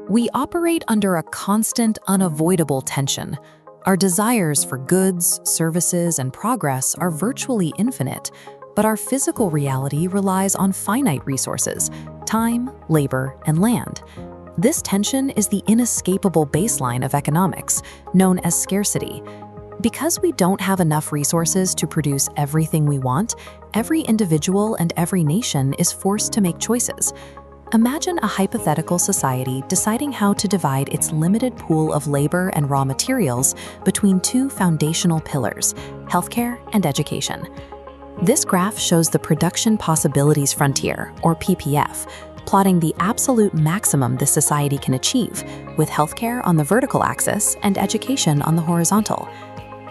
We operate under a constant, unavoidable tension. Our desires for goods, services, and progress are virtually infinite, but our physical reality relies on finite resources: time, labor, and land. This tension is the inescapable baseline of economics, known as scarcity. Because we don't have enough resources to produce everything we want, every individual and every nation is forced to make choices. Imagine a hypothetical society deciding how to divide its limited pool of labor and raw materials between two foundational pillars: healthcare and education. This graph shows the Production Possibilities Frontier, or PPF, plotting the absolute maximum this society can achieve, with healthcare on the vertical axis and education on the horizontal.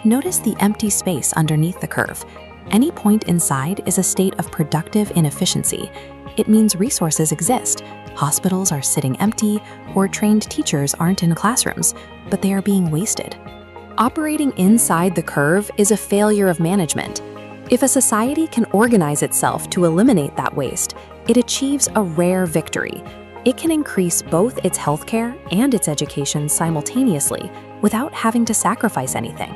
Notice the empty space underneath the curve. Any point inside is a state of productive inefficiency. It means resources exist, hospitals are sitting empty, or trained teachers aren't in classrooms, but they are being wasted. Operating inside the curve is a failure of management. If a society can organize itself to eliminate that waste, it achieves a rare victory. It can increase both its healthcare and its education simultaneously without having to sacrifice anything.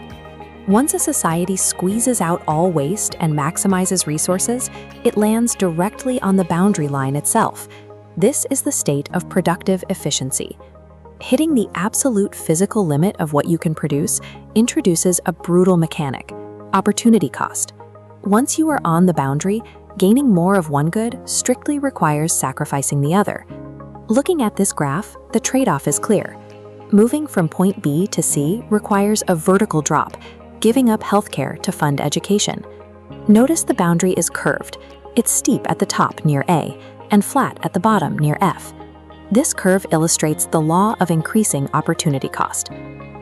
Once a society squeezes out all waste and maximizes resources, it lands directly on the boundary line itself. This is the state of productive efficiency. Hitting the absolute physical limit of what you can produce introduces a brutal mechanic: opportunity cost. Once you are on the boundary, gaining more of one good strictly requires sacrificing the other. Looking at this graph, the trade-off is clear. Moving from point B to C requires a vertical drop, giving up healthcare to fund education. Notice the boundary is curved. It's steep at the top near A and flat at the bottom near F. This curve illustrates the law of increasing opportunity cost.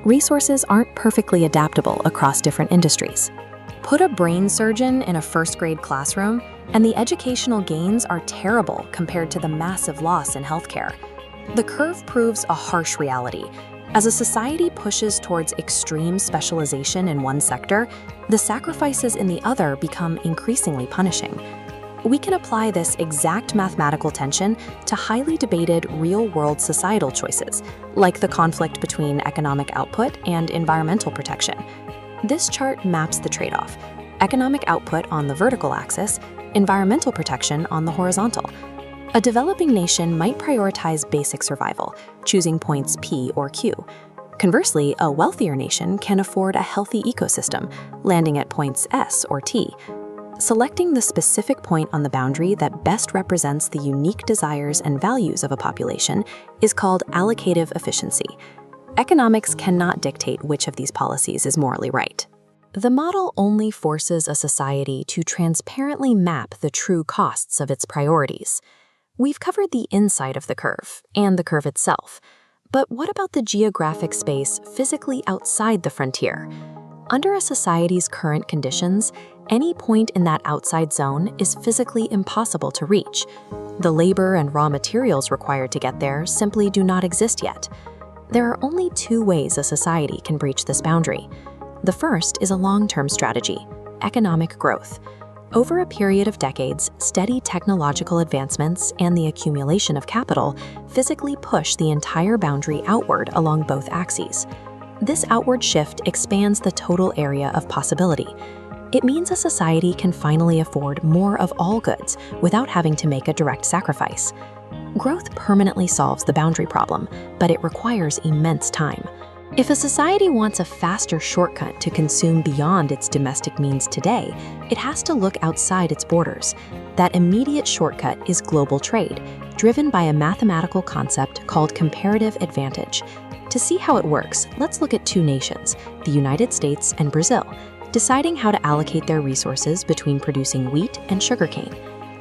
Resources aren't perfectly adaptable across different industries. Put a brain surgeon in a first-grade classroom, and the educational gains are terrible compared to the massive loss in healthcare. The curve proves a harsh reality. As a society pushes towards extreme specialization in one sector, the sacrifices in the other become increasingly punishing. We can apply this exact mathematical tension to highly debated real-world societal choices, like the conflict between economic output and environmental protection. This chart maps the trade-off: economic output on the vertical axis, environmental protection on the horizontal. A developing nation might prioritize basic survival, choosing points P or Q. Conversely, a wealthier nation can afford a healthy ecosystem, landing at points S or T. Selecting the specific point on the boundary that best represents the unique desires and values of a population is called allocative efficiency. Economics cannot dictate which of these policies is morally right. The model only forces a society to transparently map the true costs of its priorities. We've covered the inside of the curve and the curve itself, but what about the geographic space physically outside the frontier? Under a society's current conditions, any point in that outside zone is physically impossible to reach. The labor and raw materials required to get there simply do not exist yet. There are only two ways a society can breach this boundary. The first is a long-term strategy: economic growth. Over a period of decades, steady technological advancements and the accumulation of capital physically push the entire boundary outward along both axes. This outward shift expands the total area of possibility. It means a society can finally afford more of all goods without having to make a direct sacrifice. Growth permanently solves the boundary problem, but it requires immense time. If a society wants a faster shortcut to consume beyond its domestic means today, it has to look outside its borders. That immediate shortcut is global trade, driven by a mathematical concept called comparative advantage. To see how it works, let's look at two nations, the United States and Brazil, deciding how to allocate their resources between producing wheat and sugarcane.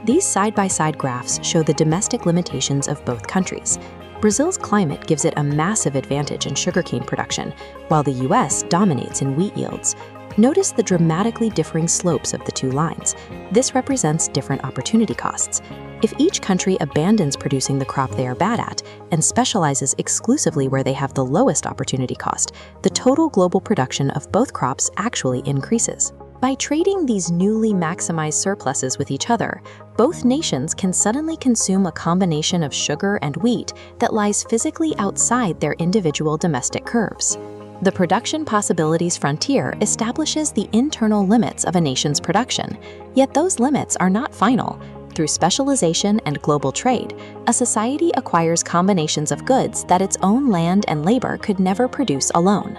These side-by-side graphs show the domestic limitations of both countries. Brazil's climate gives it a massive advantage in sugarcane production, while the US dominates in wheat yields. Notice the dramatically differing slopes of the two lines. This represents different opportunity costs. If each country abandons producing the crop they are bad at and specializes exclusively where they have the lowest opportunity cost, the total global production of both crops actually increases. By trading these newly maximized surpluses with each other, both nations can suddenly consume a combination of sugar and wheat that lies physically outside their individual domestic curves. The production possibilities frontier establishes the internal limits of a nation's production, yet those limits are not final. Through specialization and global trade, a society acquires combinations of goods that its own land and labor could never produce alone.